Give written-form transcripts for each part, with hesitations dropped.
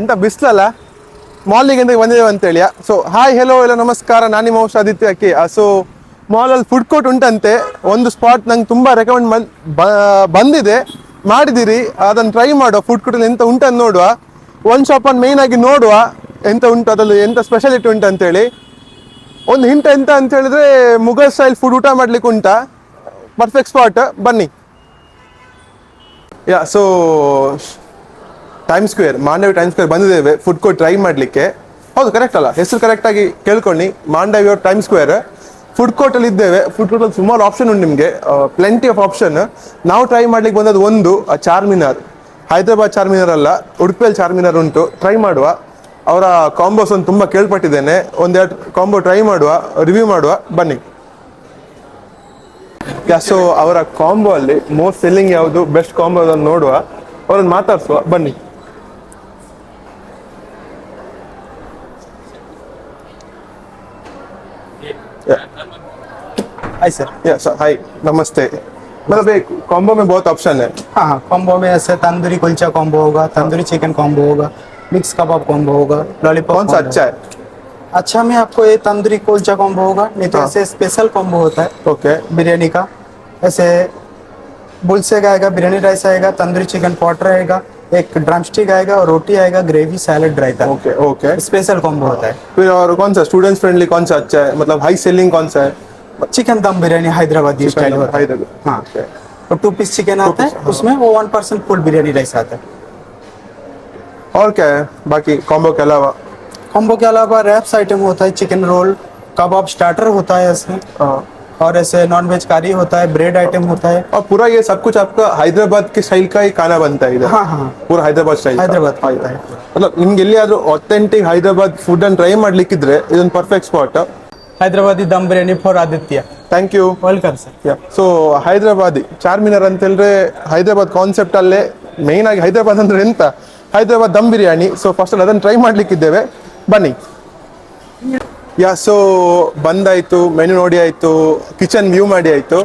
ಎಂತ ಬಿಸ್ಲಲ್ಲ, ಮಾಲಿಗೆ ಅಂತ ಬಂದಿದ್ದೇವೆ ಅಂತೇಳಿ. ಸೊ ಹಾಯ್ ಹೆಲೋ ಎಲ್ಲ ನಮಸ್ಕಾರ, ನಾನು ನಿಮ್ಮ host ಆದಿತ್ಯ ಕೆ. ಸೊ ಮಾಲಲ್ಲಿ ಫುಡ್ ಕೋರ್ಟ್ ಉಂಟಂತೆ. ಒಂದು ಸ್ಪಾಟ್ ನಂಗೆ ತುಂಬ ರೆಕಮೆಂಡ್ ಬಂದಿದೆ, ಮಾಡಿದಿರಿ, ಅದನ್ನು ಟ್ರೈ ಮಾಡುವ. ಫುಡ್ ಕೋರ್ಟಲ್ಲಿ ಎಂತ ಉಂಟಂತ ನೋಡುವ. ಒಂದು ಶಾಪನ್ನು ಮೇಯ್ನ್ ಆಗಿ ನೋಡುವ, ಎಂತ ಉಂಟು ಅದರಲ್ಲಿ, ಎಂತ ಸ್ಪೆಷಾಲಿಟಿ ಉಂಟು ಅಂತೇಳಿ. ಒಂದು ಹಿಂಟ್ ಎಂತ ಅಂತ ಹೇಳಿದ್ರೆ, ಮುಘಲ್ ಸ್ಟೈಲ್ ಫುಡ್ ಊಟ ಮಾಡ್ಲಿಕ್ಕೆ ಉಂಟಾ, ಪರ್ಫೆಕ್ಟ್ ಸ್ಪಾಟ್, ಬನ್ನಿ. So time square, Mandavi time square ಬಂದಿದ್ದೇವೆ ಫುಡ್ ಕೋರ್ಟ್ ಟ್ರೈ ಮಾಡಲಿಕ್ಕೆ. ಹೌದು, ಕರೆಕ್ಟ್ ಅಲ್ಲ, ಹೆಸರು ಕರೆಕ್ಟಾಗಿ ಕೇಳ್ಕೊಂಡು, ಮಾಂಡವಿ ಟೈಮ್ ಸ್ಕ್ವೇರ್ ಫುಡ್ ಕೋರ್ಟಲ್ಲಿ ಇದ್ದೇವೆ. ಫುಡ್ ಕೋರ್ಟಲ್ಲಿ ಸುಮಾರು ಆಪ್ಷನ್ ಉಂಟು ನಿಮಗೆ, ಪ್ಲೆಂಟಿ ಆಫ್ ಆಪ್ಷನ್. ನಾವು ಟ್ರೈ ಮಾಡ್ಲಿಕ್ಕೆ ಬಂದದ್ದು ಒಂದು ಚಾರ್ಮಿನಾರ್, ಹೈದರಾಬಾದ್ ಚಾರ್ಮಿನಾರ್ ಅಲ್ಲ, ಉಡುಪಿಯಲ್ಲಿ ಚಾರ್ಮಿನಾರ್ ಉಂಟು, ಟ್ರೈ ಮಾಡುವ. ಅವರ ಕಾಂಬೋಸ್ ಒಂದು ತುಂಬ ಕೇಳ್ಪಟ್ಟಿದ್ದೇನೆ, ಒಂದೆರಡು ಕಾಂಬೋ ಟ್ರೈ ಮಾಡುವ, ರಿವ್ಯೂ ಮಾಡುವ, ಬನ್ನಿ. ಸೊ ಅವರ ಕಾಂಬೋ ಅಲ್ಲಿ ಮೋಸ್ಟ್ ಸೆಲ್ಲಿಂಗ್ ಯಾವುದು, ಬೆಸ್ಟ್ ಕಾಂಬೋ ಅದನ್ನು ನೋಡುವ, ಅವರನ್ನು ಮಾತಾಡಿಸುವ, ಬನ್ನಿ. Hi sir. हाय, नमस्ते। मतलब एक कॉम्बो में बहुत ऑप्शन है। हाँ, कॉम्बो में ऐसे तंदूरी कुलचा कॉम्बो होगा, तंदूरी चिकन कॉम्बो होगा, मिक्स कबाब कॉम्बो होगा, लॉलीपॉप। कौन सा अच्छा है? अच्छा में आपको ये तंदूरी कुलचा कॉम्बो होगा, नहीं तो ऐसे स्पेशल कॉम्बो होता है ओके, बिरयानी का। ऐसे बुलसेग आएगा, बिरयानी राइस आएगा, तंदूरी चिकन पॉट रहेगा, एक ड्रम स्टिक आएगा और रोटी आएगा, ग्रेवी सैलेड रायता। ओके ओके, स्पेशल कॉम्बो होता है। फिर और कौन सा स्टूडेंट्स फ्रेंडली कौन सा अच्छा है, मतलब हाई सेलिंग कौन सा है? चिकन दम बिरयानी हैदराबादी स्टाइल होता है। हाँ, ओके। और 2 पीस चिकन आता है, उसमें वो 1% फुल बिरयानी राइस आता है। और क्या है बाकी कॉम्बो के अलावा? कॉम्बो के अलावा रैप्स आइटम होता है, चिकन रोल, कबाब स्टार्टर होता है इसमें, और ऐसे नॉन वेज कारी होता है, ब्रेड आइटम होता है। और पूरा ये सब कुछ आपका हैदराबाद के स्टाइल का ही खाना बनता है इधर? हाँ हाँ, पूरा हैदराबाद स्टाइल, हैदराबाद का होता है। मतलब ನಿಮ್ಗೆ ಎಲ್ಲಿಯಾದ್ರೂ ऑथेंटिक ಹೈದರಾಬಾದ್ ಫುಡ್ ಅನ್ನು ಟ್ರೈ ಮಾಡ್ಲಿಕ್ಕಿದ್ರೆ ಇದೊಂದು perfect spot. Hyderabadi dum biryani for Aditya. Thank you, welcome sir. So Hyderabadi Charminar ಅಂತ ಹೇಳಿದ್ರೆ ಹೈದರಾಬಾದ್ ಕಾನ್ಸೆಪ್ಟ್ ಅಲ್ಲೇ ಮೇಯ್ನ್ ಆಗಿ ಹೈದರಾಬಾದ್ ಅಂದ್ರೆ ಎಂತ, ಹೈದರಾಬಾದ್ ದಮ್ ಬಿರಿಯಾನಿ. ಸೊ ಫಸ್ಟ್ ಅಲ್ಲಿ ಅದನ್ನು ಟ್ರೈ ಮಾಡ್ಲಿಕ್ಕಿದ್ದೇವೆ, ಬನ್ನಿ. ಸೊ ಬಂದಾಯ್ತು, ಮೆನು ನೋಡಿ ಆಯ್ತು, ಕಿಚನ್ ವ್ಯೂ ಮಾಡಿ ಆಯ್ತು,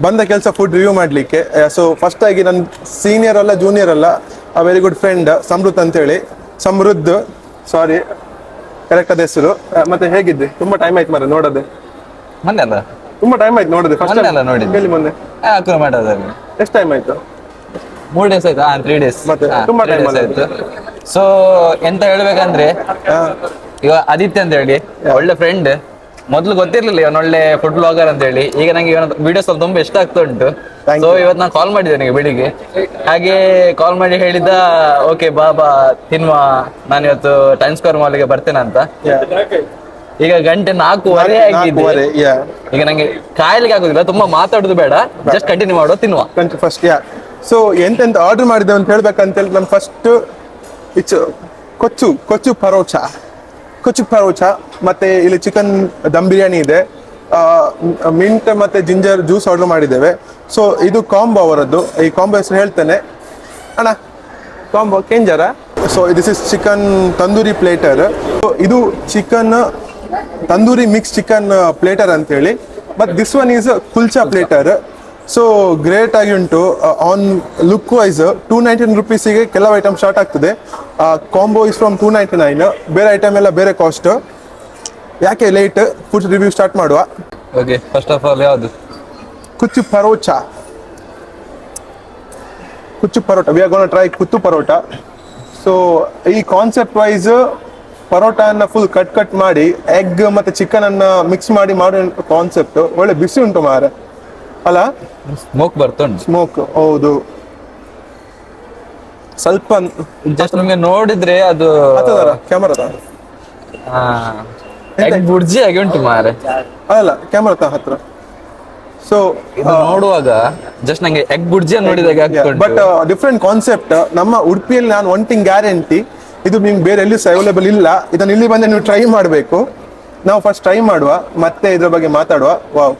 ಬಂದ ಕೆಲಸ ಫುಡ್ ರಿವ್ಯೂ ಮಾಡಲಿಕ್ಕೆ. ಸೊ ಫಸ್ಟ್ ಆಗಿ ನನ್ನ ಸೀನಿಯರ್ ಅಲ್ಲ ಜೂನಿಯರ್ ಅಲ್ಲ, ವೆರಿ ಗುಡ್ ಫ್ರೆಂಡ್ ಸಮೃದ್ಧ್ ಅಂತೇಳಿ, ಸಮೃದ್ಧ್, ಸಾರಿ ಕರೆಕ್ಟ್ ಅದ ಹೆಸರು. ಮತ್ತೆ ಹೇಗಿದ್ದೆ? ತುಂಬಾ ಟೈಮ್ ಆಯ್ತು ಮಾರ ನೋಡದೆ. ಮೊನ್ನೆ ಅಲ್ಲ, ತುಂಬಾ ಟೈಮ್ ಆಯ್ತು ನೋಡದೆ. ಫಸ್ಟ್ ಮೊನ್ನೆ ಅಲ್ಲ ನೋಡಿದ್ದು. ಹೇಳಿ, ಮೊನ್ನೆ ಮಾಡೋದ್ರಲ್ಲಿ ಎಷ್ಟು ಟೈಮ್ ಆಯ್ತು? 3 days ಆಯ್ತು. 3 days ಮತ್ತೆ ತುಂಬಾ ಟೈಮ್ ಆಯ್ತು. ಸೊ ಎಂತ ಹೇಳ್ಬೇಕಂದ್ರೆ, ಈಗ ಆದಿತ್ಯ ಅಂತ ಹೇಳಿ ಒಳ್ಳೆ ಫ್ರೆಂಡ್. ಮೊದ್ಲು ಗೊತ್ತಿರ್ಲಿಲ್ಲ ಇವನ್ ಒಳ್ಳೆ ಫುಡ್ ಬ್ಲಾಗರ್ ಅಂತ ಹೇಳಿ. ಈಗ ನಂಗೆ ಇವನ ವಿಡಿಯೋಸ್ ಅಲ್ಲಿ ತುಂಬಾ ಇಷ್ಟ ಆಗ್ತಾ ಉಂಟು. ಸೊ ಇವತ್ತು ನಾನು ಕಾಲ್ ಮಾಡಿದ್ದೆ ನನಗೆ ಬೆಳಿಗ್ಗೆ, ಹಾಗೆ ಕಾಲ್ ಮಾಡಿ ಹೇಳಿದ್ದ, ಓಕೆ ಬಾಬಾ ತಿನ್ನುವ, ನಾನು ಇವತ್ತು ಟೈಮ್ ಸ್ಕ್ವೇರ್ ಮಾಲ್ಗೆ ಬರ್ತೇನೆ ಅಂತ. ಈಗ ಗಂಟೆ 4:15 ಆಗಿದೆ. ಈಗ ನಂಗೆ ಕಾಯ್ಲಿಕ್ಕೆ ಆಗುದಿಲ್ಲ, ತುಂಬಾ ಮಾತಾಡುದು ಬೇಡ, ಜಸ್ಟ್ ಕಂಟಿನ್ಯೂ ಮಾಡುವ, ತಿನ್ನುವ ಫಸ್ಟ್. ಸೊ ಎಂತೆಂತ ಆರ್ಡರ್ ಮಾಡಿದ್ದೇವೆ ಅಂತ ಹೇಳ್ಬೇಕಂತೇಳಿ, ನಾನು ಫಸ್ಟ್ ಕೊಚ್ಚು ಪರೋಚ, ಮತ್ತೆ ಇಲ್ಲಿ ಚಿಕನ್ ದಮ್ ಬಿರಿಯಾನಿ ಇದೆ, ಮಿಂಟ್ ಮತ್ತೆ ಜಿಂಜರ್ ಜ್ಯೂಸ್ ಆರ್ಡರ್ ಮಾಡಿದ್ದೇವೆ. ಸೊ ಇದು ಕಾಂಬೋ ಅವರದ್ದು. ಈ ಕಾಂಬೋ ಹೆಸರು ಹೇಳ್ತೇನೆ ಅಣ್ಣ, ಕಾಂಬೋ ಕೆಂಜರ. So this is chicken tandoori platter. ಇದು chicken tandoori mix chicken platter ಅಂತೇಳಿ. But this one is kulcha platter. So great ಆಗಿ ಉಂಟು. ಆನ್ ಲುಕ್ ವೈಸ್ 299 ರುಪೀಸಿಗೆ ಕೆಲವು ಐಟಮ್ ಸ್ಟಾರ್ಟ್ ಆಗ್ತದೆ. Combo is from 299. ಬೇರೆ ಐಟಮ್ ಎಲ್ಲ ಬೇರೆ ಕಾಸ್ಟ್. ಯಾಕೆ ಲೇಟ್, ಫುಡ್ ರಿವ್ಯೂ ಸ್ಟಾರ್ಟ್ ಮಾಡುವ. ಓಕೆ, ಫಸ್ಟ್ ಆಫ್ ಆಲ್ ಯಾವುದು? ಕುಚ್ಚು parotta. We are gonna try ಕುಚ್ಚು ಪರೋಟ. ಸೊ ಈ ಕಾನ್ಸೆಪ್ಟ್ ವೈಸ್ ಪರೋಟನ ಫುಲ್ ಕಟ್ ಮಾಡಿ ಎಗ್ ಮತ್ತೆ ಚಿಕನ್ ಅನ್ನ ಮಿಕ್ಸ್ ಮಾಡಿ ಮಾಡೋ ಕಾನ್ಸೆಪ್ಟ್. ಒಳ್ಳೆ ಬಿಸಿ ಉಂಟು ಮಾರೆ, ಅಲ್ಲ? ಸ್ಮೋಕ್ ಬರ್ತುಂಟು. ಸ್ಮೋಕ್, ಹೌದು. ಸ್ವಲ್ಪ ಜಸ್ಟ್ ನಿಮ್ಗೆ ನೋಡಿದ್ರೆ ಅದು ಕ್ಯಾಮರಾ ಬುರ್ಜಿ ಆಗಿ ಉಂಟು ಮಾರೆ, ಅಲ್ಲ ಕ್ಯಾಮರಾ ಹತ್ರ. ಸೊ ನೋಡುವಾಗ ಜಸ್ಟ್ ನಂಗೆ ಎಗ್ ಬುರ್ಜಿ ನೋಡಿದಾಗ ಬಟ್ ಡಿಫ್ರೆಂಟ್ ಕಾನ್ಸೆಪ್ಟ್. ನಮ್ಮ ಉಡುಪಿಯಲ್ಲಿ ನಾನು ಒನ್ ಥಿಂಗ್ ಗ್ಯಾರಂಟಿ, ಇದು ನಿಮ್ಗೆ ಬೇರೆ ಎಲ್ಲಿ ಅವೈಲೇಬಲ್ ಇಲ್ಲ. ಇದನ್ನ ಇಲ್ಲಿ ಬಂದು ನೀವು ಟ್ರೈ ಮಾಡಬೇಕು. ನಾವು ಫಸ್ಟ್ ಟ್ರೈ ಮಾಡುವ, ಮತ್ತೆ ಇದ್ರ ಬಗ್ಗೆ ಮಾತಾಡುವ. ವಾವ್.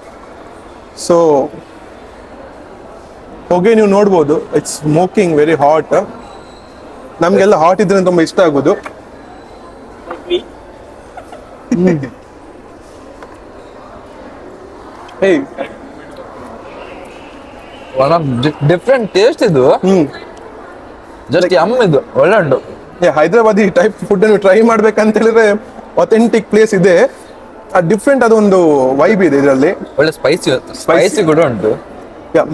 ಸೊ ಹೊಗೆ ನೀವು ನೋಡ್ಬೋದು, ಇಟ್ಸ್ ಸ್ಮೋಕಿಂಗ್ ವೆರಿ ಹಾಟ್. ನಮ್ಗೆಲ್ಲ ಹಾಟ್ ಇದ್ರೆ ತುಂಬಾ ಇಷ್ಟ ಆಗೋದು. ಡಿಫ್ರೆಂಟ್ ಟೇಸ್ಟ್ ಇದು. ಜಸ್ಟ್ ಯಮ್ ಇದು ಒಳ್ಳೆ ಉಂಟು. ಹೈದರಾಬಾದಿ ಟೈಪ್ ಫುಡ್ ನೀವು ಟ್ರೈ ಮಾಡ್ಬೇಕಂತ ಹೇಳಿದ್ರೆ ಅಥೆಂಟಿಕ್ ಪ್ಲೇಸ್ ಇದೆ. ಡಿಫ್ರೆಂಟ್ ಅದೊಂದು ವೈಬ್ ಇದೆ ಇದರಲ್ಲಿ. ಒಳ್ಳೆ ಸ್ಪೈಸಿ ಕೂಡ ಉಂಟು.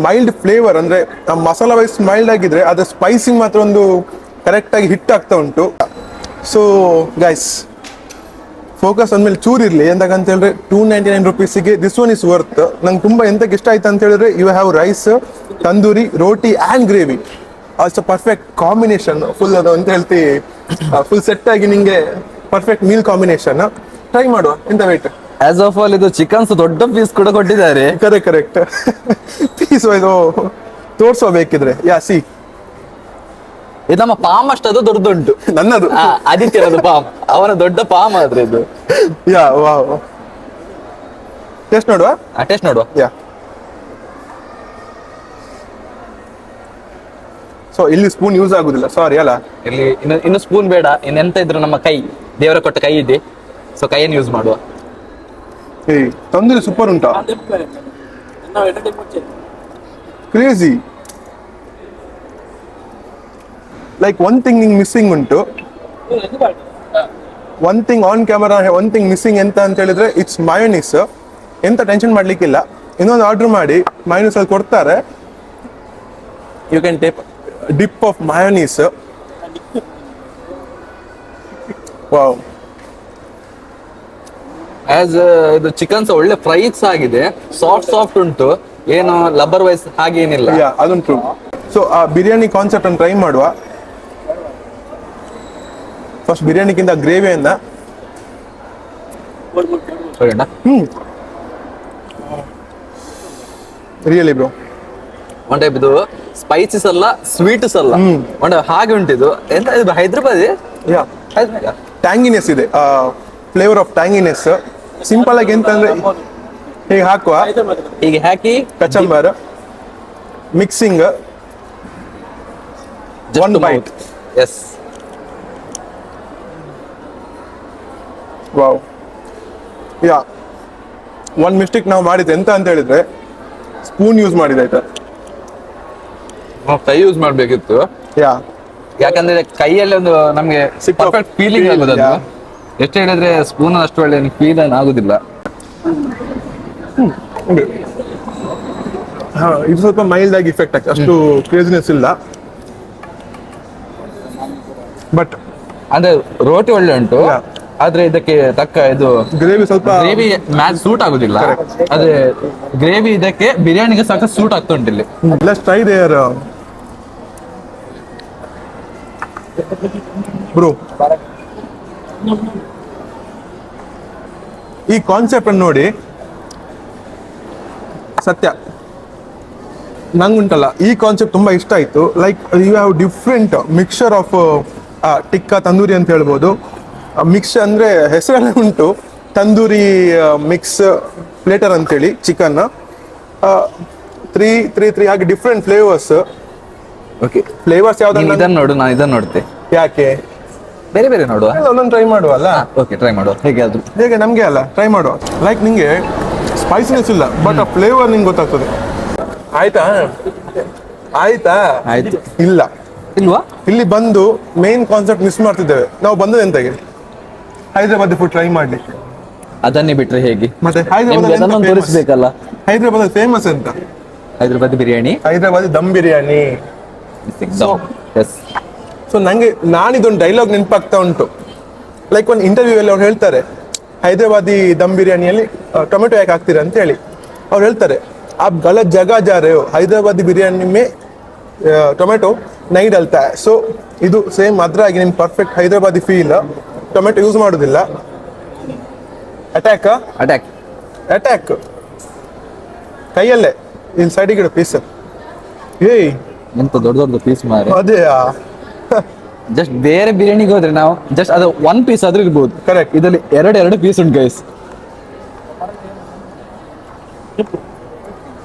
ಮೈಲ್ಡ್ ಫ್ಲೇವರ್ ಅಂದ್ರೆ ಮಸಾಲಾ ವೈಸ್ ಮೈಲ್ಡ್ ಆಗಿದ್ರೆ ಅದ್ರ ಸ್ಪೈಸಿಂಗ್ ಮಾತ್ರ ಒಂದು ಕರೆಕ್ಟ್ ಆಗಿ ಹಿಟ್ ಆಗ್ತಾ ಉಂಟು. ಸೊ ಗೈಸ್, ಫೋಕಸ್ ಅಂದ್ಮೇಲೆ ಚೂರ್ ಇರ್ಲಿ ಎಂತಕ್ಕಂತ ಹೇಳಿದ್ರೆ 299 ರುಪೀಸಿಗೆ ದಿಸ್ ಒನ್ ಇಸ್ ವರ್ತ್. ನಂಗೆ ತುಂಬಾ ಎಂತಕ್ಕೆ ಇಷ್ಟ ಆಯ್ತು ಅಂತ ಹೇಳಿದ್ರೆ you have rice, tandoori, roti and gravy. Also perfect combination. Full ಅದು ಅಂತ ಹೇಳ್ತಿ, ಫುಲ್ ಸೆಟ್ ಆಗಿ ನಿಂಗೆ ಪರ್ಫೆಕ್ಟ್ ಮೀಲ್ ಕಾಂಬಿನೇಷನ್. ಟ್ರೈ ಮಾಡುವ. ಎಂತ ವೇಟ್ ಆಸ್ ಆಫ್ ಆಲ್ ಇದು ಚಿಕನ್ಸ್ ದೊಡ್ಡ ಪೀಸ್ ಕೂಡ ಕೊಟ್ಟಿದ್ದಾರೆ. ಕರೆಕ್ಟ್ ಪೀಸ್ ಇದು ತೋರ್ಸೋ ಬೇಕಿದ್ರೆ. ಸಿ ಇದು ನಮ್ಮ ಪಾಮ್ ಅಷ್ಟದು ದೊಡ್ಡದುಂಟು. ನನ್ನದು ಆದಿತ್ಯನದು ಪಾಮ್, ಅವನ ದೊಡ್ಡ ಪಾಮ್ ಆದ್ರೆ ಇದು. ವಾವ್. ಟೇಸ್ಟ್ ನೋಡುವ. ಟೇಸ್ಟ್ ನೋಡುವ. ಸೊ ಇಲ್ಲಿ ಸ್ಪೂನ್ ಯೂಸ್ ಆಗುದಿಲ್ಲ, ಸಾರಿ ಅಲ್ಲ. ಇಲ್ಲಿ ಇನ್ನು ಸ್ಪೂನ್ ಬೇಡ, ಇನ್ನೆಂತ ಇದ್ರು ನಮ್ಮ ಕೈ, ದೇವರ ಕೊಟ್ಟ ಕೈ ಇದೆ. ಸೊ ಕೈಯನ್ನು ಯೂಸ್ ಮಾಡುವ. ತಂದೂರಿ ಸೂಪರ್ ಉಂಟಾ, ಕ್ರೇಜಿ. ಲೈಕ್ ಒನ್ ಥಿಂಗ್ ನಿಂಗೆ ಮಿಸ್ಸಿಂಗ್ ಉಂಟು. One thing on camera, one thing missing ಎಂತ ಅಂತ ಹೇಳಿದ್ರೆ ಇಟ್ಸ್ ಮಯೋನೀಸ್. ಎಂತ ಟೆನ್ಷನ್ ಮಾಡ್ಲಿಕ್ಕಿಲ್ಲ. ಇನ್ನೊಂದು ಆರ್ಡರ್ ಮಾಡಿ ಮಯೋನೀಸ್ ಅಲ್ಲಿ ಕೊಡ್ತಾರೆ. You can take dip of mayonnaise. Wow. ಆಸ್ ಇದು ಚಿಕನ್ಸ್ ಒಳ್ಳೆ ಫ್ರೈಸ್ ಆಗಿದೆ, ಸಾಫ್ಟ್ ಉಂಟು, ಏನು ಲಬ್ಬರ್ ವೈಸ್ ಹಾಗೇನಿಲ್ಲ. ಅದುಂಟು. ಸೊ ಆ ಬಿರಿಯಾನಿ ಕಾನ್ಸೆಪ್ಟ್ ಅನ್ನು ಟ್ರೈ ಮಾಡುವ. ಫಸ್ಟ್ ಬಿರಿಯಾನಿಗಿಂತ ಗ್ರೇವಿಯನ್ನ. ರಿಯಲಿ ಬ್ರೋ, ಒನ್ ಟೈಪ್ ಇದು ಸ್ಪೈಸಸ್ ಅಲ್ಲ, ಸ್ವೀಟ್ಸ್ ಅಲ್ಲ, ಒನ್ ಹಾಗೆ ಉಂಟಿದು. ಎಂತ ಇದು ಹೈದ್ರಾಬಾದಿ ಟ್ಯಾಂಗಿನೆಸ್ ಇದೆ, ಫ್ಲೇವರ್ ಆಫ್ ಟ್ಯಾಂಗಿನೆಸ್. ಸಿಂಪಲ್ ಆಗಿ ಎಂತಂದ್ರೆ ಹೀಗೆ ಹಾಕುವ, ಹೀಗೆ ಹಾಕಿ kachumber mixing, one bite. Yes. Wow. One mistake ನಾವು ಮಾಡಿದ್ದೆ ಎಂತ ಅಂತ ಹೇಳಿದ್ರೆ ಸ್ಪೂನ್ ಯೂಸ್ ಮಾಡಿದೆ. ಆಯ್ತಾ, ಕೈ ಯೂಸ್ ಮಾಡ್ಬೇಕಿತ್ತು. ಯಾಕಂದ್ರೆ ಕೈಯಲ್ಲಿ ಒಂದು ನಮ್ಗೆ ಪರ್ಫೆಕ್ಟ್ ಫೀಲಿಂಗ್ ಆಗೋದು. ಅದು ಎಷ್ಟು ಹೇಳಿದ್ರೆ ಸ್ಪೂನ್ ಅಷ್ಟು ಒಳ್ಳೆ ಫೀಲ್ ಆಗುದಿಲ್ಲ. ಇದು ಸ್ವಲ್ಪ ಮೈಲ್ಡ್ ಆಗಿ ಇಫೆಕ್ಟ್ ಆಗ್ತದೆ, ಅಷ್ಟು ಕ್ರೇಜಿನೆಸ್ ಇಲ್ಲ. ಬಟ್ ಅಂದ್ರೆ ರೋಟಿ ಒಳ್ಳೆ ಉಂಟು, ಆದ್ರೆ ಇದಕ್ಕೆ ತಕ್ಕ ಇದು ಗ್ರೇವಿ ಸ್ವಲ್ಪ ಗ್ರೇವಿ ಮ್ಯಾಚ್ ಸೂಟ್ ಆಗುದಿಲ್ಲ. ಅದೇ ಗ್ರೇವಿ ಇದಕ್ಕೆ ಬಿರಿಯಾನಿಗೆ ಸಾಕ ಸೂಟ್ ಆಗ್ತಾ ಉಂಟು ಇಲ್ಲಿ. Let's try there bro. ಈ ಕಾನ್ಸೆಪ್ಟ್ ಅನ್ನು ನೋಡಿ, ಸತ್ಯ ನಂಗುಂಟಲ್ಲ ಈ ಕಾನ್ಸೆಪ್ಟ್ ತುಂಬಾ ಇಷ್ಟ ಆಯ್ತು. Like you have different mixture of tikka tandoori ಅಂತ ಹೇಳ್ಬೋದು. ಮಿಕ್ಸ್ ಅಂದ್ರೆ ಹೆಸರಲ್ಲೇ ಉಂಟು, ತಂದೂರಿ ಮಿಕ್ಸ್ ಪ್ಲೇಟರ್ ಅಂತೇಳಿ. ಚಿಕನ್ 3 ಹಾಗೆ ಡಿಫ್ರೆಂಟ್ ಫ್ಲೇವರ್ಸ್. ಓಕೆ, ಫ್ಲೇವರ್ಸ್ ಯಾವ್ದನ್ನ ಇದನ್ನ ನೋಡು, ನಾನು ಇದನ್ನ ನೋಡ್ತೆ. ಯಾಕೆ ಬೇರೆ ಬೇರೆ ನೋಡುವ, ಒಂದೊಂದು ಟ್ರೈ ಮಾಡುವ ಅಲ್ಲ. ಓಕೆ, ಟ್ರೈ ಮಾಡುವ. ಹೇಗೆ ಅದು ಹೇಗೆ ನಮಗೆ ಅಲ್ಲ ಟ್ರೈ ಮಾಡುವ. ಲೈಕ್ ನಿಂಗೆ ಸ್ಪೈಸಿನೆಸ್ ಇಲ್ಲ, ಬಟ್ ಆ ಫ್ಲೇವರ್ ನಿಂಗೆ ಗೊತ್ತಾಗ್ತದೆ. ಆಯ್ತಾ ಆಯ್ತು. ಇಲ್ಲ ಇಲ್ವಾ? ಇಲ್ಲಿ ಬಂದು ಮೇನ್ ಕಾನ್ಸೆಪ್ಟ್ ಮಿಸ್ ಮಾಡ್ತಿದ್ದೇವೆ ನಾವು. ಬಂದದ ಎಂತಾಗೆ ಹೈದರಾಬಾದ್ ಫುಡ್ ಟ್ರೈ ಮಾಡ್ಲಿಕ್ಕೆ. ಅದನ್ನೇ ಬಿಟ್ರೆ ಹೇಗೆ ಮತ್ತೆ ಅದನ್ನು ತೋರಿಸ್ಬೇಕಲ್ಲ. ಹೈದರಾಬಾದ್ ಫೇಮಸ್ ಅಂತ ಹೈದರಾಬಾದ್ ಬಿರಿಯಾನಿ, ಹೈದರಾಬಾದ್ ದಮ್ ಬಿರಿಯಾನಿ. ಸೊ ನಂಗೆ ನಾನಿದೊಂದು ಡೈಲಾಗ್ ನೆನಪಾಗ್ತಾ ಉಂಟು. ಲೈಕ್ ಒಂದು ಇಂಟರ್ವ್ಯೂ ಅಲ್ಲಿ ಅವ್ರು ಹೇಳ್ತಾರೆ, ಹೈದರಾಬಾದಿ ದಮ್ ಬಿರಿಯಾನಿಯಲ್ಲಿ ಟೊಮೆಟೊ ಯಾಕೆ ಹಾಕ್ತೀರಾ ಅಂತ ಹೇಳಿ. ಅವ್ರು ಹೇಳ್ತಾರೆ, आप गलत जगह जा रहे हो, हैदराबादी बिरयानी में टೊಮೆಟೊ नहीं डलता है. ಸೊ ಇದು ಸೇಮ್ ಅದ್ರಾಗಿ ನಿಮ್ಗೆ perfect Hyderabadi feel. Tomato use ಮಾಡೋದಿಲ್ಲ. ಅಟ್ಯಾಕ್ ಕೈಯಲ್ಲೇ ಇಲ್ಲಿ ಸೈಡಿಗೆ ಇಡು ಪೀಸ್. ಏಯ್ ಎಂತ ದೊಡ್ಡ ಪೀಸ್ ಮಾರೆ. ಅದೇ ಜಸ್ಟ್ ಬೇರೆ ಬಿರಿಯಾನಿಗೆ ಹೋದ್ರೆ ನಾವು ಜಸ್ಟ್ ಅದು ಒನ್ ಪೀಸ್ ಆದ್ರೂ ಇರ್ಬೋದು. ಕರೆಕ್ಟ್. ಇದರಲ್ಲಿ ಎರಡು ಪೀಸ್ ಉಂಟು ಗೈಸ್.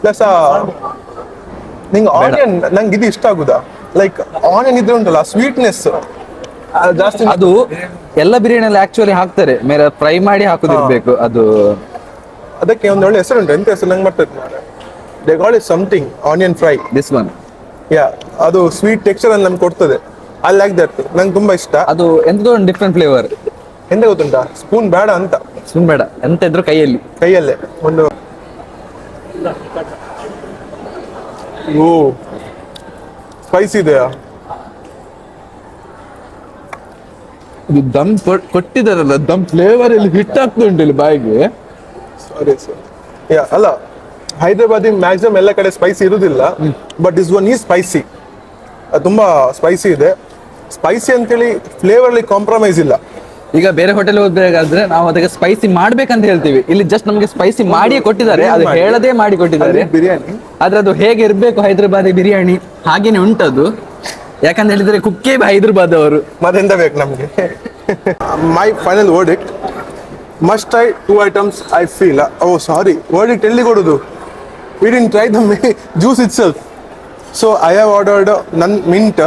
ಪ್ಲಸ್ ನಿಂಗೆ ಆನಿಯನ್ ನಂಗೆ ಇದು ಇಷ್ಟ ಆಗುದಾ. ಲೈಕ್ ಆನಿಯನ್ ಇದ್ರೆ ಉಂಟಲ್ಲ ಸ್ವೀಟ್ನೆಸ್ ಜಾಸ್ತಿ. ಅದು ಎಲ್ಲ ಬಿರಿಯಾನಿಯಲ್ಲಿ ಆಕ್ಚುಲಿ ಹಾಕ್ತಾರೆ, ಮೇಲೆ ಫ್ರೈ ಮಾಡಿ ಹಾಕೋದಿರ್ಬೇಕು. ಅದು ಅದಕ್ಕೆ ಒಂದು ಒಳ್ಳೆ ಹೆಸರು ಉಂಟು. ಎಂತ ಹೆಸರು ನಂಗೆ ಬರ್ತದೆ, they call it something onion fry. This one ಅದು ಸ್ವೀಟ್ ಟೆಕ್ಸ್ಚರ್ ಅನ್ನು ನಮ್ಗೆ ಕೊಡ್ತದೆ. ಐ ಲೈಕ್ ದಟ್, ನಂಗೆ ತುಂಬಾ ಇಷ್ಟ. ಅದು ಎಂತದೋ ಒಂದು ಡಿಫ್ರೆಂಟ್ ಫ್ಲೇವರ್. ಎಂತ ಗೊತ್ತುಂಟಾ, ಸ್ಪೂನ್ ಬೇಡ ಅಂತ, ಸುಮ್ ಬೇಡ, ಎಂತ ಇದ್ರು ಕೈಯಲ್ಲಿ. ಕೈಯಲ್ಲೇ ಒಂದು. ಓ ಸ್ಪೈಸಿ ಇದೆಯಾ? ಇದು ದಮ್ ಕೊಟ್ಟಿದಾರಲ್ಲ, ದಮ್ ಫ್ಲೇವರ್ ಇಲ್ಲಿ ಹಿಟ್ ಆಗ್ತಾ ಉಂಟು ಇಲ್ಲಿ ಬಾಯಿಗೆ. Sorry sir. ಯಾ ಅಲ್ಲ, ಹೈದರಾಬಾದಿ ಮ್ಯಾಕ್ಸಿಮಮ್ ಎಲ್ಲ ಕಡೆ ಸ್ಪೈಸಿ ಇರುವುದಿಲ್ಲ, but this one is spicy. ತುಂಬಾ ಸ್ಪೈಸಿ ಇದೆ. ಸ್ಪೈಸಿ ಅಂತೇಳಿ ಫ್ಲೇವರ್ ಅಲ್ಲಿ ಕಾಂಪ್ರಮೈಸ್ ಇಲ್ಲ. ಈಗ ಬೇರೆ ಹೋಟೆಲ್ ಹೋಗ್ಬೇಕಾದ್ರೆ ನಾವು ಅದಕ್ಕೆ ಸ್ಪೈಸಿ ಮಾಡ್ಬೇಕಂತ ಹೇಳ್ತೀವಿ, ಇಲ್ಲಿ ಜಸ್ಟ್ ನಮಗೆ ಸ್ಪೈಸಿ ಮಾಡಿಯೇ ಕೊಟ್ಟಿದ್ದಾರೆ, ಅದು ಹೇಳದೇ ಮಾಡಿ ಕೊಟ್ಟಿದ್ದಾರೆ. ಬಿರಿಯಾನಿ ಆದ್ರೆ ಅದು ಹೇಗೆ ಇರ್ಬೇಕು ಹೈದರಾಬಾದಿ ಬಿರಿಯಾನಿ ಹಾಗೇನೆ ಉಂಟದು. ಯಾಕಂತ ಹೇಳಿದ್ರೆ ಕುಕ್ಕೆ ಹೈದರಾಬಾದ್ ಅವರು. ಮತ್ತೆಂತ ಬೇಕು ನಮಗೆ. My final verdict, must try 2 items I feel. Oh sorry, verdict ಎಲ್ಲಿ ಕೊಡೋದು? We didn't try the juice itself. So I have ordered none mint,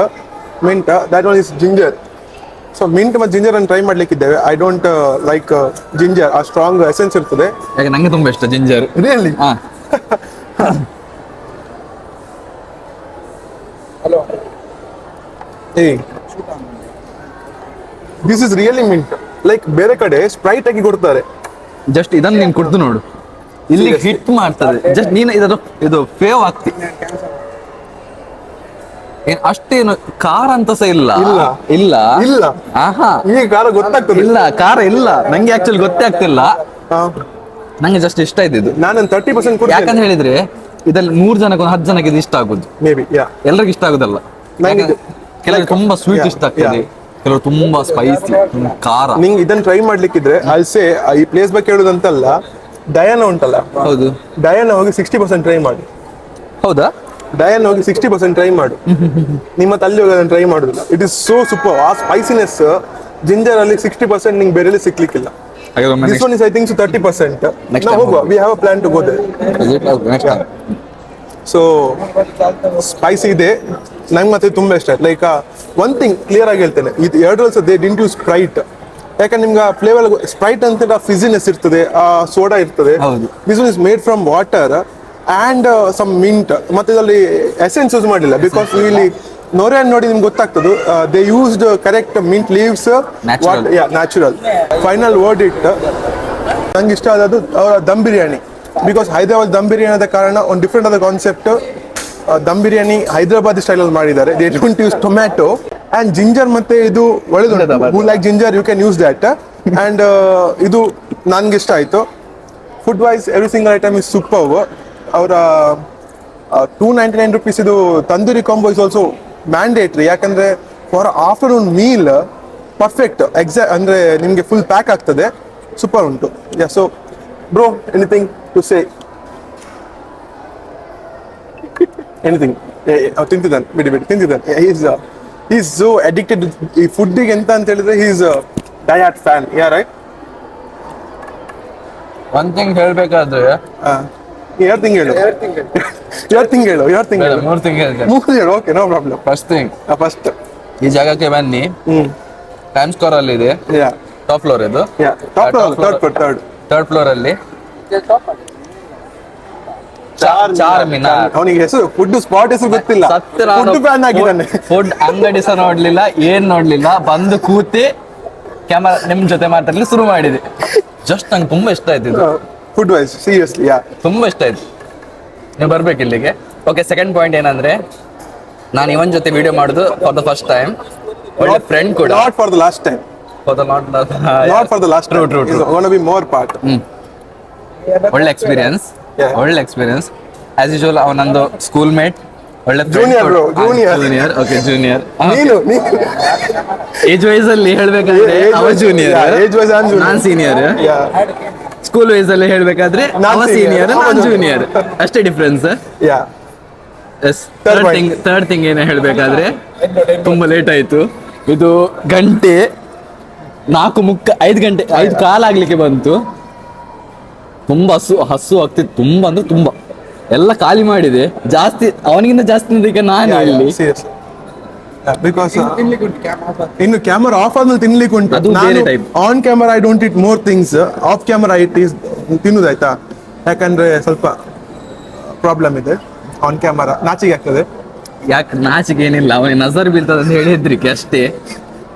that one is ginger. So mint ಮತ್ತು ಜಿಂಜರ್ ಅನ್ನು try ಮಾಡ್ಲಿಕ್ಕಿದ್ದೇವೆ. I don't like ginger, ಆ strong essence ಇರ್ತದೆ. ಯಾಕೆ ನಂಗೆ ತುಂಬಾ ಇಷ್ಟ ಜಿಂಜರ್. ರಿಯಲಿ? ಹಾ. This is really mint. Like ಬೇರೆ ಕಡೆ ಸ್ಪ್ರೈಟ್ ಆಗಿ ಕೊಡ್ತಾರೆ. ಜಸ್ಟ್ ಇದನ್ನ ನೀನು ಕುಡ್ದು ನೋಡು, ಇಲ್ಲಿ ಹಿಟ್ ಮಾಡ್ತದೆ. ಜಸ್ಟ್ ನೀನು ಇದು ಫೇವ್ ಆಗ್ತಿ. ಏನ್ ಅಷ್ಟೇನು ಖಾರ ಅಂತ ಸಹ ಇಲ್ಲ. ಇಲ್ಲ. ಇಲ್ಲ ಇಲ್ಲ. ಆಹಾ, ಈಗ ಖಾರ ಗೊತ್ತಾಗ್ತದೆ. ಇಲ್ಲ ಖಾರ ಇಲ್ಲ, ನಂಗೆ ಆಕ್ಚುಲಿ ಗೊತ್ತೇ ಆಗ್ತಿಲ್ಲ. ನಂಗೆ ಜಸ್ಟ್ ಇಷ್ಟ ಆಯ್ತು. ನಾನು 30% ಯಾಕಂತ ಹೇಳಿದ್ರೆ ಇದ್ರಲ್ಲಿ 100 ಜನಕ್ಕೆ 10 ಜನಕ್ಕೆ ಇದು ಇಷ್ಟ ಆಗುದು. ಮೇ ಬಿ, ಯಾ. ಎಲ್ರಿಗೂ ಇಷ್ಟ ಆಗುದಲ್ಲ. ಕೆಲವರು ತುಂಬಾ ಸ್ವೀಟ್ ಇಷ್ಟ ಆಗ್ತದೆ, ಕೆಲವರು ತುಂಬಾ ಸ್ಪೈಸಿ ಖಾರ. ನಿಂಗೆ ಇದನ್ನ ಟ್ರೈ ಮಾಡ್ಲಿಕ್ಕಿದ್ರೆ ಅಲ್ಸೆ ಈ ಪ್ಲೇಸ್ ಬಗ್ಗೆ ಹೇಳುದಂತಲ್ಲ, ಡಯಾನ ಉಂಟಲ್ಲ, ಹೌದು, ಡಯಾನ ಹೋಗಿ 60% ಟ್ರೈ ಮಾಡಿ. ಹೌದಾ? ಡಯಾನ ಹೋಗಿ 60% ಟ್ರೈ ಮಾಡು. ನಿಮ್ಮ ಅಲ್ಲಿ ಹೋಗಿ ಅದನ್ನ ಟ್ರೈ ಮಾಡುದಿಲ್ಲ. It is so super. ಆ ಸ್ಪೈಸಿನೆಸ್ ಜಿಂಜರ್ ಅಲ್ಲಿ 60% ನಿಂಗೆ ಬೇರೆ ಸಿಕ್ಲಿಕ್ಕಿಲ್ಲ. This one is I think so 30%. Next Now time ಹೋಗುವ, we have a plan to go there. So spicy ಇದೆ, ನಂಗೆ ಮತ್ತೆ ತುಂಬಾ ಇಷ್ಟ ಆಯ್ತು. ಲೈಕ್ ಒನ್ ಥಿಂಗ್ ಕ್ಲಿಯರ್ ಆಗಿ ಹೇಳ್ತೇನೆ, ಇದು ಎರಡರಲ್ಲಿ ಸಹ ದೇ ಡಿಂಟ್ ಯೂಸ್ ಸ್ಪ್ರೈಟ್. ಯಾಕಂದ್ರೆ ನಿಮ್ಗೆ ಆ ಫ್ಲೇವರ್ ಸ್ಪ್ರೈಟ್ ಅಂತ ಫಿಸಿನೆಸ್ ಇರ್ತದೆ, ಆ ಸೋಡಾ ಇರ್ತದೆ. This one is made from water and some mint. ಮತ್ತೆ ಇದರಲ್ಲಿ ಎಸೆನ್ಸ್ ಯೂಸ್ ಮಾಡಿಲ್ಲ, ಬಿಕಾಸ್ ಇಲ್ಲಿ ನೋರೆ ನೋಡಿ ನಿಮ್ಗೆ ಗೊತ್ತಾಗ್ತದೆ. They used correct mint leaves, natural. Final word it, ನಂಗೆ ಇಷ್ಟ ಆದದ್ದು ಅವರ ದಮ್ ಬಿರಿಯಾನಿ. ಬಿಕಾಸ್ ಹೈದರಾಬಾದ್ ದಮ್ ಬಿರಿಯಾನಿ ಆದ ಕಾರಣ ಒಂದು ಡಿಫ್ರೆಂಟ್ ಆದ ಕಾನ್ಸೆಪ್ಟ್. ದಮ್ ಬಿರಿಯಾನಿ ಹೈದರಾಬಾದಿ ಸ್ಟೈಲಲ್ಲಿ ಮಾಡಿದ್ದಾರೆ. They don't use tomato and ginger. ಮತ್ತೆ ಇದು ಒಳ್ಳೆದು, who like ginger you can use that. And ಇದು ನನಗೆ ಇಷ್ಟ ಆಯಿತು. Food wise every single item is super. ಅವರ 299 rupees ಇದು tandoori combo is also mandatory. ಯಾಕಂದರೆ ಫಾರ್ ಆಫ್ಟರ್ನೂನ್ ಮೀಲ್ ಪರ್ಫೆಕ್ಟ್. ಅಂದರೆ ನಿಮಗೆ ಫುಲ್ ಪ್ಯಾಕ್ ಆಗ್ತದೆ. ಸೂಪರ್ ಉಂಟು. Yeah, so bro, anything to say? Anything? ತಿಂತಿದ್ದಾನೆ, ಬಿಡಿ ತಿಂತಿದ್ದಾನೆ. ಈಸ್ ಸೋ ಅಡಿಕ್ಟೆಡ್ ಈ ಫುಡ್ಡಿಗೆ. ಎಂತ ಅಂತ ಹೇಳಿದ್ರೆ is diet fan. Yeah right? One thing ಹೇಳ್ಬೇಕಾದ್ರೆ, 2 ತಿಂಗ್ ಹೇಳು. 2 ತಿಂಗ್ ಹೇಳು. 2 ತಿಂಗ್ ಹೇಳು. 3 ತಿಂಗ್ ಹೇಳ್ತೇನೆ. 3 ಹೇಳು. Okay, no problem. First thing, first ಈ ಜಾಗಕ್ಕೆ ಬನ್ನಿ. ಟೈಮ್ ಸ್ಕ್ವೇರ್ ಅಲ್ಲಿ ಇದೆ, ಯಾ, ಟಾಪ್ ಫ್ಲೋರ್ ಇದು. ಯಾ, ಟಾಪ್ ಫ್ಲೋರ್, ಥರ್ಡ್ ಫ್ಲೋರ್ ಅಲ್ಲಿ ಚಾರ್ ಮಿನಾರ್. ಅವನಿಗೆ ಹೆಸರು ಫುಡ್ ಸ್ಪಾಟ್ ಹೆಸರು ಗೊತ್ತಿಲ್ಲ. ಫುಡ್ ಫ್ಯಾನ್ ಆಗಿದ್ದಾನೆ. ಫುಡ್ ಅಂಗಡಿ ಸಹ ನೋಡ್ಲಿಲ್ಲ, ಏನ್ ನೋಡ್ಲಿಲ್ಲ, ಬಂದು ಕೂತಿ ಕ್ಯಾಮರಾ ನಿಮ್ ಜೊತೆ ಮಾತಾಡ್ಲಿ ಶುರು ಮಾಡಿದೆ. ಜಸ್ಟ್ ನಂಗೆ ತುಂಬಾ ಇಷ್ಟ ಆಯ್ತು ಇದು. ಫುಡ್ ವೈಸ್ ಸೀರಿಯಸ್ಲಿ, ಯಾ, ತುಂಬಾ ಇಷ್ಟ ಆಯ್ತು. ನೀವು ಬರ್ಬೇಕು ಇಲ್ಲಿಗೆ. ಓಕೆ, ಸೆಕೆಂಡ್ ಪಾಯಿಂಟ್ ಏನಂದ್ರೆ, ನಾನು ಇವನ್ ಜೊತೆ ವಿಡಿಯೋ ಮಾಡುದು ಫಾರ್ ದ ಫಸ್ಟ್ ಟೈಮ್. ಒಳ್ಳೆ ಫ್ರೆಂಡ್ ಕೂಡ. Not for the last time. Not for the last time. True. It's going to be more part. ಒಳ್ಳೆ ಎಕ್ಸ್ಪೀರಿಯನ್ಸ್. ಆಸ್ ಯೂಶುವಲ್ ಅವನೊಂದು ಸ್ಕೂಲ್ ಮೇಟ್, ಒಳ್ಳೆ junior bro, junior. Okay, junior. ನೀನು age wise ಅಲ್ಲಿ ಹೇಳ್ಬೇಕಾದ್ರೆ ಅವ junior, age wise ನಾನ್ senior. School wise ಅಲ್ಲಿ ಹೇಳ್ಬೇಕಾದ್ರೆ ಅವ ಸೀನಿಯರ್, ನಾನ್ ಜೂನಿಯರ್. ಅಷ್ಟೇ ಡಿಫ್ರೆನ್ಸ್. ಯಾ. ಎಸ್. ಥರ್ಡ್ ಥಿಂಗ್ ಏನ ಹೇಳ್ಬೇಕಾದ್ರೆ, ತುಂಬಾ ಲೇಟ್ ಆಯ್ತು. ಇದು ಗಂಟೆ 4:05 ಗಂಟೆ 5 ಕಾಲಾಗ್ಲಿಕ್ಕೆ ಬಂತು. ತುಂಬಾ ಹಸು ಆಗ್ತಿತ್ತು, ತುಂಬಾ ಅಂದ್ರೆ ತುಂಬಾ. ಎಲ್ಲ ಖಾಲಿ ಮಾಡಿದೆ. ಜಾಸ್ತಿ ಅವನಿಗಿಂತ ಜಾಸ್ತಿ ಈಗ ನಾನು ಇಲ್ಲಿ. ಬಿಕಾಸ್ ಇನ್ನು ಕ್ಯಾಮರಾ ಆಫ್ ಆದ್ಮೇಲೆ ತಿನ್ಲಿಕ್ಕೆ ಉಂಟು. On camera I don't it more things. Off camera it is ತಿನ್ನುದಾಯ್ತಾ? ಯಾಕಂದ್ರೆ ಸ್ವಲ್ಪ ಪ್ರಾಬ್ಲಮ್ ಇದೆ. ಆನ್ ಕ್ಯಾಮರಾ ನಾಚಿಗೆ ಆಗ್ತದೆ. ಯಾಕೆ ನಾಚಿಕೆ ಏನಿಲ್ಲ, ಅವನಿಗೆ ನಜರ್ ಬೀಳ್ತದೆ ಅಂತ ಹೇಳಿ ಹೆದ್ರಿಕೆ ಅಷ್ಟೇ.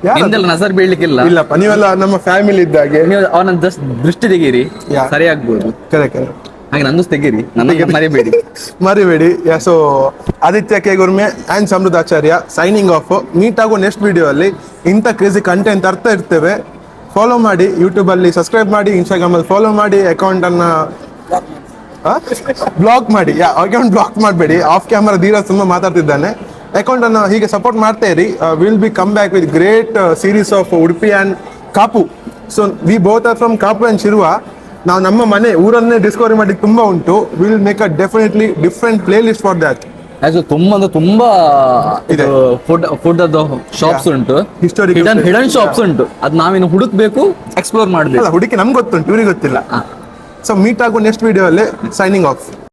ಯಾರು? ನಿಮ್ದೆಲ್ಲ ನಜರ್ ಬೀಳ್ಲಿಕ್ಕಿಲ್ಲ. ಇಲ್ಲಪ್ಪ, ನೀವೆಲ್ಲ ನಮ್ಮ ಫ್ಯಾಮಿಲಿ ಇದ್ದಾಗೆ. ನೀವು ಅವನ ಜಸ್ಟ್ ದೃಷ್ಟಿ ತೆಗೀರಿ, ಯಾ. ಸರಿ ಆಗ್ಬೋದು. ಕರೆಕ್ಟ್. ಹಾಗೆ ನಂದು ತೆಗೀರಿ, ನನ್ನ ಮರಿಬೇಡಿ. ಮರಿಬೇಡಿ. So Aditya K gourmet and Samriddhacharya signing off. Meet ಆಗೋ ನೆಕ್ಸ್ಟ್ ವಿಡಿಯೋ ಅಲ್ಲಿ ಇಂಥ ಕ್ರೇಜಿ ಕಂಟೆಂಟ್ ತರ್ತಾ ಇರ್ತೇವೆ. ಫಾಲೋ ಮಾಡಿ, ಯೂಟ್ಯೂಬಲ್ಲಿ ಸಬ್ಸ್ಕ್ರೈಬ್ ಮಾಡಿ, ಇನ್ಸ್ಟಾಗ್ರಾಮಲ್ಲಿ ಫಾಲೋ ಮಾಡಿ, ಅಕೌಂಟನ್ನು ಬ್ಲಾಕ್ ಮಾಡಿ. ಅಕೌಂಟ್ ಬ್ಲಾಕ್ ಮಾಡಬೇಡಿ. ಆಫ್ ಕ್ಯಾಮರಾ ಧೀರಜ್ ತುಂಬ ಮಾತಾಡ್ತಿದ್ದಾನೆ. ಅಕೌಂಟನ್ನು ಹೀಗೆ ಸಪೋರ್ಟ್ ಮಾಡ್ತಾ ಇರಿ. Will be come back with great series of Udupi and Kapu. So we both are from Kapu and Shirva. ನಾವು ನಮ್ಮ ಮನೆ ಊರನ್ನೇ ಡಿಸ್ಕವರಿ ಮಾಡಿ ತುಂಬ ಉಂಟು. Will make a definitely different play list for that. ತುಂಬಾ ಅಂದ್ರೆ ತುಂಬಾ ಇದೆ. ಫುಡ್ ಅದು ಶಾಪ್ಸ್ ಉಂಟು, Historical ಹಿಡನ್ ಶಾಪ್ಸ್ ಉಂಟು. ಅದು ನಾವಿನ್ನು ಹುಡುಕ್ಬೇಕು, ಎಕ್ಸ್ಪ್ಲೋರ್ ಮಾಡ್ಬೇಕು. ಹುಡುಕಿ ನಮ್ಗೆ ಗೊತ್ತುಂಟು, ಇವ್ರಿಗೆ ಗೊತ್ತಿಲ್ಲ. ಸೊ ಮೀಟ್ ಆಗೋ ನೆಕ್ಸ್ಟ್ ವಿಡಿಯೋ ಅಲ್ಲಿ ಸೈನಿಂಗ್ ಆಫ್.